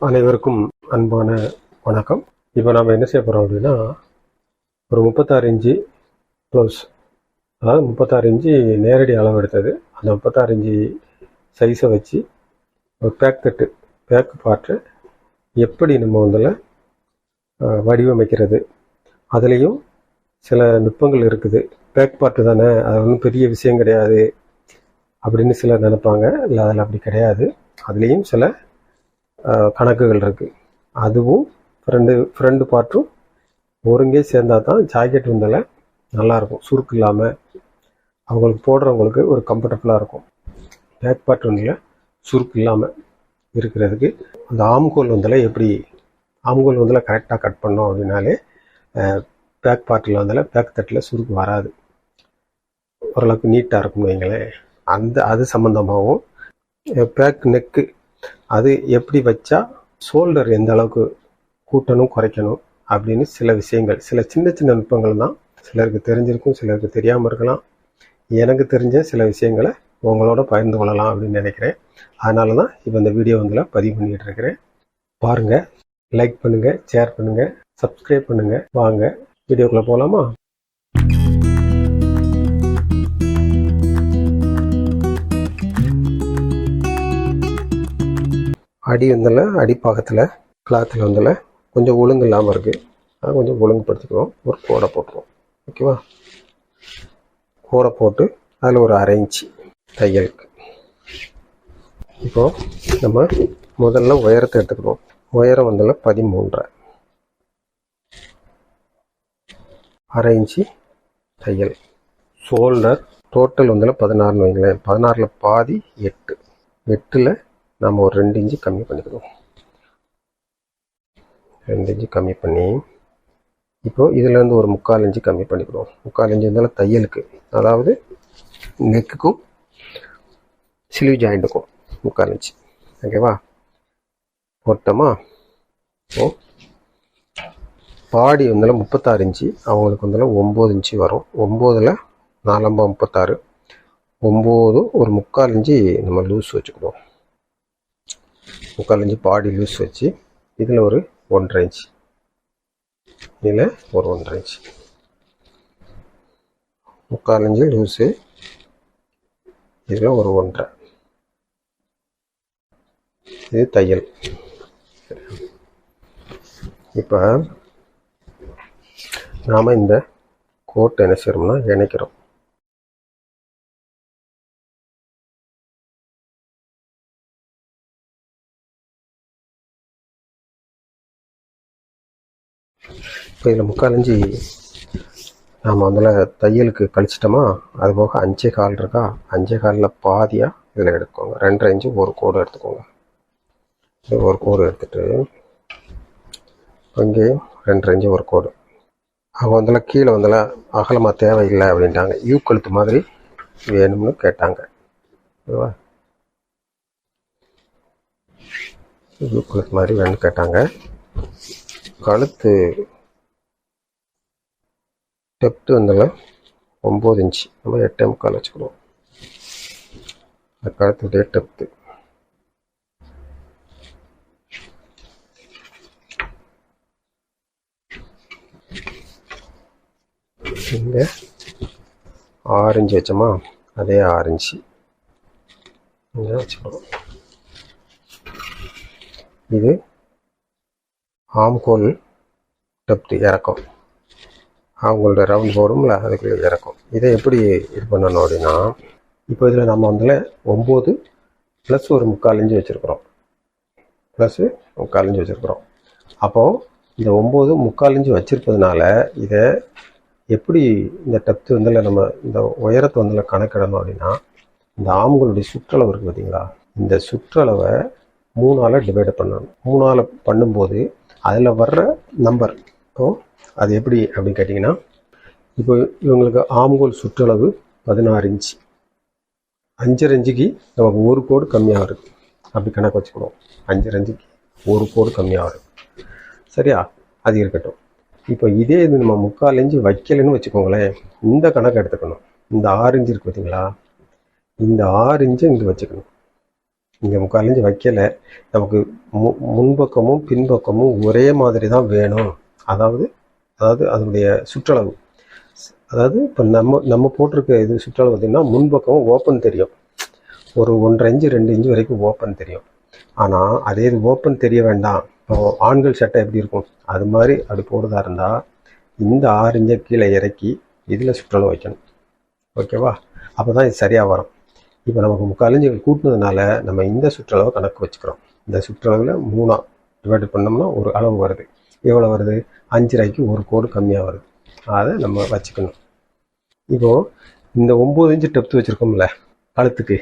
அனைவருக்கும் அன்பான வணக்கம். இப்போ நாம் என்ன செய்ய போகிறோம் அப்படின்னா, ஒரு 36 இன்ச்சு க்ளவுஸ், அதாவது 36 இன்ச்சு நேரடி அளவு எடுத்தது, அந்த 36 இன்ச்சு சைஸை வச்சு ஒரு பேக் பார்ட்டை எப்படி நம்ம வடிவமைக்கிறது, அதுலேயும் சில நுட்பங்கள் இருக்குது. பேக் பார்ட்டு தானே, அது ஒன்றும் பெரிய விஷயம் கிடையாது அப்படின்னு சிலர் நினைப்பாங்க. இல்லை, அதில் அப்படி கிடையாது. அதுலேயும் சில கணக்குகள் இருக்குது. அதுவும் ஃப்ரண்ட் பார்ட்டும் ஒருங்கே சேர்ந்தால் தான் ஜாக்கெட் நல்லாயிருக்கும், சுருக்கு இல்லாமல் அவங்களுக்கு போடுறவங்களுக்கு ஒரு கம்ஃபர்டபுளாக இருக்கும். பேக் பார்ட் சுருக்கு இல்லாமல் இருக்கிறதுக்கு அந்த ஆம்கோல் எப்படி ஆம்கோல் கரெக்டாக கட் பண்ணோம் அப்படின்னாலே பேக் பார்ட்டில் பேக் தட்டில் சுருக்கு வராது, ஓரளவுக்கு நீட்டாக இருக்கும்னு வைங்களேன். அது சம்மந்தமாகவும் பேக் நெக்கு அது எப்படி வச்சா ஷோல்டர் எந்த அளவுக்கு கூட்டணும் குறைக்கணும் அப்படின்னு சில விஷயங்கள், சில சின்ன சின்ன நுட்பங்கள் தான் சிலருக்கு தெரிஞ்சிருக்கும், சிலருக்கு தெரியாமல் இருக்கலாம். எனக்கு தெரிஞ்ச சில விஷயங்களை உங்களோட பகிர்ந்து கொள்ளலாம் அப்படின்னு நினைக்கிறேன். அதனால தான் இப்போ இந்த வீடியோ பதிவு பண்ணிக்கிட்டு இருக்கிறேன். பாருங்கள், லைக் பண்ணுங்கள், ஷேர் பண்ணுங்கள், சப்ஸ்கிரைப் பண்ணுங்கள். வாங்க வீடியோக்குள்ளே போகலாமா? அடிப்பாகத்தில் கிளாத்தில் கொஞ்சம் ஒழுங்கு இல்லாமல் இருக்குது. அதை கொஞ்சம் ஒழுங்குபடுத்திக்குவோம். ஒரு கோடை போட்டுருவோம். ஓகேவா? கோடை போட்டு அதில் ஒரு 1/2 இன்ச்சு தையலுக்கு. இப்போது நம்ம முதல்ல உயரத்தை எடுத்துக்கிடுவோம். உயரம் 13.5, 1/2 இன்ச்சு தையல். ஷோல்டர் டோட்டல் 16 வைங்களேன். 16ல் பாதி 8, 8ல் நம்ம ஒரு 2 இன்ச்சு கம்மி பண்ணிக்கிறோம். 2 இன்ச்சு கம்மி பண்ணி இப்போது இதுலேருந்து ஒரு 3/4 இன்ச்சு கம்மி பண்ணிக்கிறோம். 3/4 இன்ச்சு இருந்தாலும் தையலுக்கு, அதாவது நெக்குக்கும் ஸ்லீவ் ஜாயிண்ட்டுக்கும் 3/4 இன்ச்சு. ஓகேவா? போட்டோமா? ஓ, பாடி 36 இன்ச்சு, அவங்களுக்கு 9 இன்ச்சு வரும். 9ல் 4 36, 9 ஒரு 3/4 இன்ச்சு நம்ம லூஸ் வச்சுக்கிடுவோம். 3/4 இன்ச்சு பாடி லூஸ் வச்சு இதில் ஒரு 1/2 இன்ச்சு, இதில் ஒரு 1/2 இன்ச்சு, 3/4 இன்ச்சு லூஸு, இதில் ஒரு 1/2. இது தையல். இப்போ நாம் இந்த கோட்டை என்ன செய்யறோம்னா இணைக்கிறோம். இப்போ இதில் 3/4 இன்ச்சு நாம் தையலுக்கு கழிச்சிட்டோமா, அது போக 5.25 இருக்கா, 5.25ல் பாதியாக இதில் எடுத்துக்கோங்க. 2.5 இன்ச்சு ஒரு கோடு எடுத்துக்கோங்க. ஒரு கோடு எடுத்துகிட்டு இங்கேயும் 2.5 இன்ச்சு ஒரு கோடு. அவங்க கீழே அகலமாக தேவையில்லை அப்படின்ட்டாங்க. யூ கழுத்து மாதிரி வேணும்னு கேட்டாங்க. ஓகேவா? யூ கழுத்து மாதிரி வேணும்னு கேட்டாங்க. கழுத்து டெப்த்து 9 இன்ச்சு, நம்ம 8.25 வச்சுக்கணும். கழுத்துடைய டெப்த்து. இங்கே 6 இன்ச்சு வச்சோமா, அதே 6 இன்ச்சு இங்கே வச்சுக்கணும். இது ஆம்கோல் டெப்த்து இறக்கம். அவங்களோட ரவுண்ட் போடும்ல, அதுக்குள்ளே இறக்கும். இதை எப்படி இது பண்ணணும் அப்படின்னா, இப்போ இதில் நம்ம 9 ப்ளஸ் ஒரு 3/4 இன்ச்சு வச்சுருக்குறோம். அப்போது இந்த 9 3/4 இன்ச்சு வச்சுருப்பதுனால இதை எப்படி இந்த டெப்த்து நம்ம இந்த உயரத்தை கணக்கிடணும் அப்படின்னா, இந்த ஆம்களுடைய சுற்றளவு இருக்குது பார்த்தீங்களா, இந்த சுற்றளவை 3ஆல் டிவைட் பண்ணணும். 3ஆல் பண்ணும்போது அதில் வர்ற நம்பர், அது எப்படி அப்படின்னு கேட்டிங்கன்னா, இப்போ இவங்களுக்கு ஆம்கோல் சுற்றளவு 16 இன்ச்சு, 5.5 இன்ச்சுக்கு நமக்கு ஒரு கோடு கம்மியாக இருக்குது. அப்படி கணக்கு வச்சுக்கணும். 5.5 இன்ச்சுக்கு ஒரு கோடு கம்மியாக இருக்குது. சரியா? அது இருக்கட்டும். இப்போ இதே இது நம்ம 3/4 இன்ச்சு வைக்கலைன்னு வச்சுக்கோங்களேன், இந்த கணக்கு எடுத்துக்கணும். இந்த 6 இன்ச்சு இருக்குது பார்த்தீங்களா, இந்த 6 இன்ச்சு இங்கே வச்சுக்கணும். இங்கே 3/4 இன்ச்சு வைக்கல, நமக்கு முன்பக்கமும் பின்பக்கமும் ஒரே மாதிரி தான் வேணும். அதாவது அதனுடைய சுற்றளவு, அதாவது இப்போ நம்ம போட்டிருக்க இது சுற்றளவு பார்த்திங்கன்னா முன்பக்கம் ஓப்பன் தெரியும், ஒரு 1.5 இன்ச்சு 2 இன்ச்சு வரைக்கும் ஓப்பன் தெரியும். ஆனால் அதே இது ஓப்பன் தெரிய வேண்டாம், இப்போ ஆண்கள் சட்டை எப்படி இருக்கும் அது மாதிரி அப்படி போடுறதா இருந்தால் இந்த 6 இன்ச்சை கீழே இறக்கி இதில் சுற்றளவு வைக்கணும். ஓகேவா? அப்போ தான் இது சரியாக வரும். இப்போ நமக்கு 3/4 இன்ச்சு கூட்டினதுனால நம்ம இந்த சுற்றளவை கணக்கு வச்சுக்கிறோம். இந்த சுற்றளவில் 3 டிவைட் பண்ணோம்னா ஒரு அளவு வருது. எவ்வளோ வருது? 5.5க்கு ஒரு கோடு கம்மியாக வருது. அதை நம்ம வச்சுக்கணும். இப்போது இந்த 9 இன்ச்சு டெப்த் வச்சுருக்கோம்ல கழுத்துக்கு,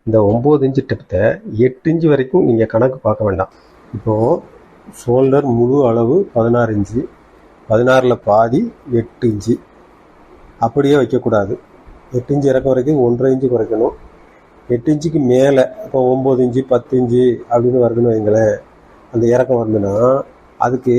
இந்த 9 இன்ச்சு டெப்த்தை 8 இன்ச்சு வரைக்கும் நீங்கள் கணக்கு பார்க்க வேண்டாம். இப்போது ஷோல்டர் முழு அளவு 16 இன்ச்சு, 16ல் பாதி 8 இன்ச்சு, அப்படியே வைக்கக்கூடாது. 8 இன்ச்சு இறக்கம் வரைக்கும் 1.5 இன்ச்சு குறைக்கணும். 8 இன்ச்சுக்கு மேலே இப்போ 9 இன்ச்சு 10 இன்ச்சு அப்படின்னு வருதுன்னு வைங்களேன், அந்த இறக்கம் வருதுன்னா அதுக்கு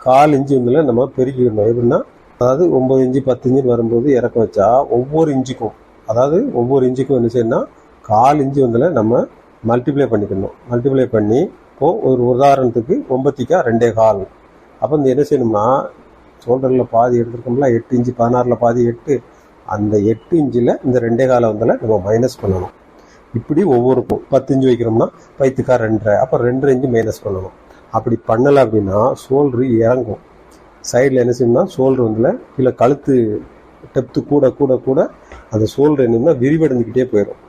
1/4 இன்ச்சு வந்து நம்ம பெருக்கிடணும். எப்படின்னா, அதாவது 9 இன்ச்சு 10 இன்ச்சுன்னு வரும்போது இறக்கம் வச்சா ஒவ்வொரு இன்ச்சுக்கும் என்ன செய்யணும்னா 1/4 இன்ச்சு வந்து நம்ம மல்டிப்ளை பண்ணிக்கணும். மல்டிப்ளை பண்ணி இப்போது ஒரு உதாரணத்துக்கு 9க்கா 2.25. அப்போ இந்த என்ன செய்யணும்னா, ஷோல்டரில் பாதி எடுத்துருக்கோம்ல 8 இன்ச்சு, 16ல் பாதி 8, அந்த 8 இன்ச்சில் இந்த 2.25 வந்து நம்ம மைனஸ் பண்ணணும். இப்படி ஒவ்வொருக்கும் 10 இன்ச்சு வைக்கிறோம்னா 10க்கா 2.5, அப்போ 2.5 இன்ச்சு மைனஸ் பண்ணணும். அப்படி பண்ணலை அப்படின்னா ஷோல்டரு இறங்கும். சைடில் என்ன செய்யணும்னா ஷோல்டர் வந்து கீழே கழுத்து டெப்த்து கூட கூட கூட அந்த ஷோல்டர் என்னன்னா விரிவடைஞ்சிக்கிட்டே போயிடும்.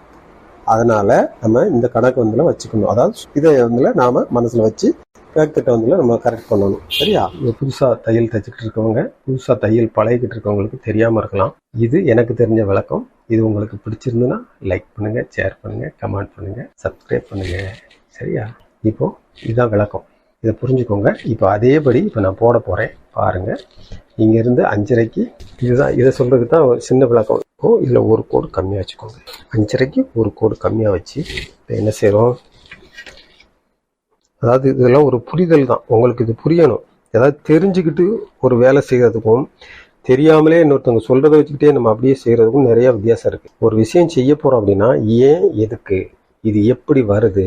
அதனால் நம்ம இந்த கணக்கு வந்து வச்சுக்கணும். அதாவது இதை வந்து நாம் மனசில் வச்சு பேக் தட்டை வந்து நம்ம கரெக்ட் பண்ணணும். சரியா? புதுசாக தையல் தைச்சிக்கிட்டு இருக்கவங்க, புதுசாக தையல் பழகிக்கிட்டு இருக்கவங்களுக்கு தெரியாமல் இருக்கலாம். இது எனக்கு தெரிஞ்ச விளக்கம். இது உங்களுக்கு பிடிச்சிருந்துன்னா லைக் பண்ணுங்கள், ஷேர் பண்ணுங்கள், கமெண்ட் பண்ணுங்கள், சப்ஸ்கிரைப் பண்ணுங்கள். சரியா? இப்போது இதுதான் விளக்கம், இதை புரிஞ்சுக்கோங்க. இப்போ அதேபடி இப்போ நான் போட போகிறேன் பாருங்கள். இங்கேருந்து 5.5க்கு இதுதான், இதை சொல்கிறதுக்கு தான் ஒரு சின்ன விளக்கம். இப்போது இதில் ஒரு கோடு கம்மியாக வச்சுக்கோங்க. 5.5க்கு ஒரு கோடு கம்மியாக வச்சு இப்போ என்ன செய்கிறோம், அதாவது இதெல்லாம் ஒரு புரிதல் தான். உங்களுக்கு இது புரியணும். ஏதாவது தெரிஞ்சுக்கிட்டு ஒரு வேலை செய்கிறதுக்கும் தெரியாமலே இன்னொருத்தவங்க சொல்கிறத வச்சுக்கிட்டே நம்ம அப்படியே செய்கிறதுக்கும் நிறைய வித்தியாசம் இருக்குது. ஒரு விஷயம் செய்ய போகிறோம் அப்படின்னா ஏன், எதுக்கு, இது எப்படி வருது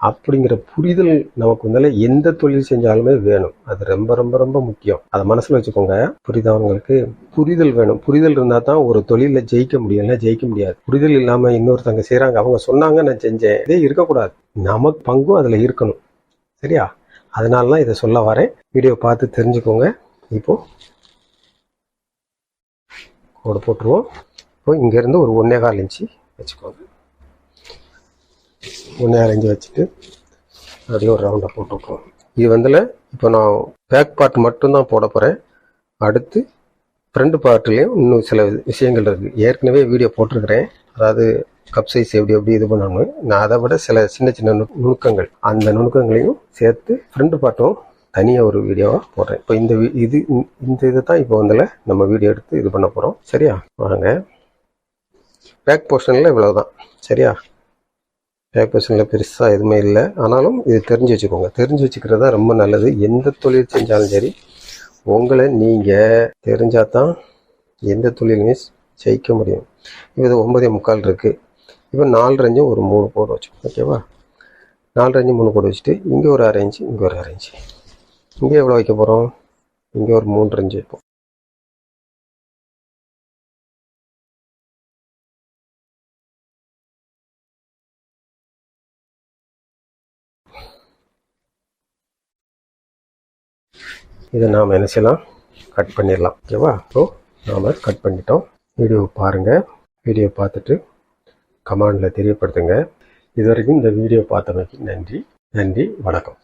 அப்படிங்கிற புரிதல் நமக்கு வந்து எந்த தொழில் செஞ்சாலுமே வேணும். அது ரொம்ப ரொம்ப ரொம்ப முக்கியம். அதை மனசில் வச்சுக்கோங்க. புரிதவங்களுக்கு புரிதல் வேணும். புரிதல் இருந்தால் தான் ஒரு தொழிலில் ஜெயிக்க முடியும், இல்லை ஜெயிக்க முடியாது. புரிதல் இல்லாமல் இன்னொருத்தவங்க செய்கிறாங்க, அவங்க சொன்னாங்க நான் செஞ்சேன், இதே இருக்கக்கூடாது. நமக்கு பங்கும் அதில் இருக்கணும். சரியா? அதனால தான் இதை சொல்ல வரேன். வீடியோ பார்த்து தெரிஞ்சுக்கோங்க. இப்போது கோடு போட்டுருவோம். இப்போ இங்கேருந்து ஒரு 1.25 இன்ச்சு வச்சுக்கோங்க. 1.25 இன்ச்சு வச்சுட்டு அப்படியே ஒரு ரவுண்டை போட்டுருக்கோம். இது வந்து இப்போ நான் பேக் பார்ட் மட்டும்தான் போட போகிறேன். அடுத்து ஃப்ரண்ட் பார்ட்லேயும் இன்னும் சில விஷயங்கள் இருக்குது. ஏற்கனவே வீடியோ போட்டிருக்கிறேன். அதாவது கப் சைஸ் எப்படி இது பண்ணணும், நான் அதை விட சில சின்ன சின்ன நுணுக்கங்கள், அந்த நுணுக்கங்களையும் சேர்த்து ஃப்ரண்ட் பார்ட்டும் தனியாக ஒரு வீடியோவாக போடுறேன். இப்போ இந்த இதை தான் இப்போ வந்து நம்ம வீடியோ எடுத்து இது பண்ண போகிறோம். சரியா? வாங்க. பேக் போர்ஷனில் இவ்வளோதான். சரியா? பேக் போர்ஷனில் பெருசாக எதுவுமே இல்லை. ஆனாலும் இது தெரிஞ்சு வச்சுக்கோங்க. தெரிஞ்சு வச்சுக்கிறது தான் ரொம்ப நல்லது. எந்த தொழில் செஞ்சாலும் சரி, உங்களை நீங்கள் தெரிஞ்சால் தான் எந்த தொழிலுமே ஜெயிக்க முடியும். இப்போ இது 9.25 இருக்குது. இப்போ 4.5 இன்ச்சு ஒரு 3 கோடு வச்சு, ஓகேவா? 4.5 இன்ச்சு 3 கோடு வச்சுட்டு இங்கே ஒரு 1/2 இன்ச்சு, இங்கே ஒரு 1/2 இன்ச்சு, இங்கே எவ்வளோ வைக்க போகிறோம், இங்கே ஒரு 3.5 இன்ச்சு வைப்போம். இதை நாம் என்ன செய்யலாம், கட் பண்ணிடலாம். ஓகேவா? ஸோ நாம் கட் பண்ணிட்டோம். வீடியோ பாருங்கள். வீடியோ பார்த்துட்டு கமெண்டில் தெரியப்படுத்துங்க. இது வரைக்கும் இந்த வீடியோ பார்த்தமைக்கு நன்றி. வணக்கம்.